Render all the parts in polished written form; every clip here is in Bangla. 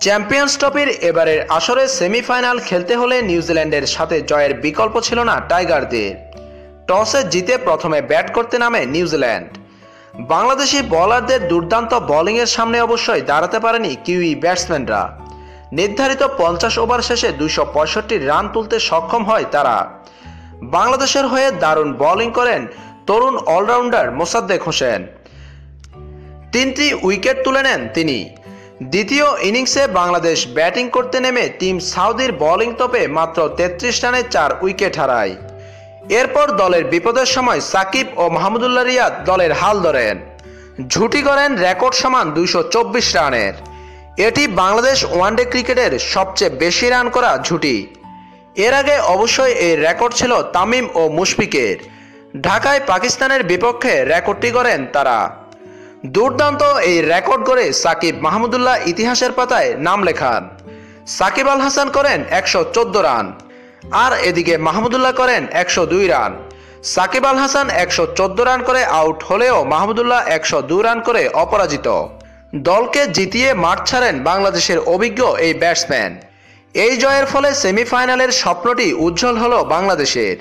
চ্যাম্পিয়ন্স ট্রফির এবারের আসরে সেমিফাইনাল খেলতে হলে নিউজিল্যান্ডের সাথে জয়ের বিকল্প ছিল না টাইগারদের। টসে জিতে প্রথমে ব্যাট করতে নামে নিউজিল্যান্ড। বাংলাদেশি বোলারদের দুর্দান্ত বোলিংয়ের সামনে অবশ্যই দাঁড়াতে পারেনি কিউই ব্যাটসম্যানরা। নির্ধারিত 50 ওভার শেষে 265 রান তুলতে সক্ষম হয় তারা। বাংলাদেশের হয়ে দারুণ বোলিং করেন তরুণ অলরাউন্ডার মোসাদ্দেক হোসেন। 3টি উইকেট তুলে নেন তিনি। দ্বিতীয় ইনিংসে বাংলাদেশ ব্যাটিং করতে নেমে টিম সাউদির বোলিং তোপে মাত্র 33 রানে 4 উইকেট হারায়। এরপর দলের বিপদের সময় সাকিব ও মাহমুদুল্লাহ রিয়াদ দলের হাল ধরেন। ঝুটি করেন রেকর্ড সমান 224 রানের। এটি বাংলাদেশ ওয়ানডে ক্রিকেটের সবচেয়ে বেশি রান করা ঝুটি। এর আগে অবশ্যই এই রেকর্ড ছিল তামিম ও মুশফিকের। ঢাকায় পাকিস্তানের বিপক্ষে রেকর্ডটি করেন তারা। দুর্দান্ত এই রেকর্ড করে সাকিব মাহমুদুল্লাহ ইতিহাসের পাতায় নাম লেখান। সাকিব আল হাসান করেন 114 রান, আর এদিকে মাহমুদুল্লাহ করেন 102 রান। সাকিব আল হাসান 114 রান করে আউট হলেও মাহমুদুল্লাহ 102 রান করে অপরাজিত। দলকে জিতিয়ে মাঠ ছাড়েন বাংলাদেশের অভিজ্ঞ এই ব্যাটসম্যান। এই জয়ের ফলে সেমিফাইনালের স্বপ্নটি উজ্জ্বল হলো বাংলাদেশের।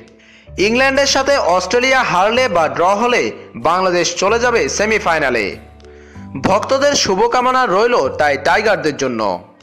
ইংল্যান্ডের সাথে অস্ট্রেলিয়া হারলে বা ড্র হলে বাংলাদেশ চলে যাবে সেমিফাইনালে। ভক্তদের শুভকামনা রইল তাই টাইগারদের জন্য।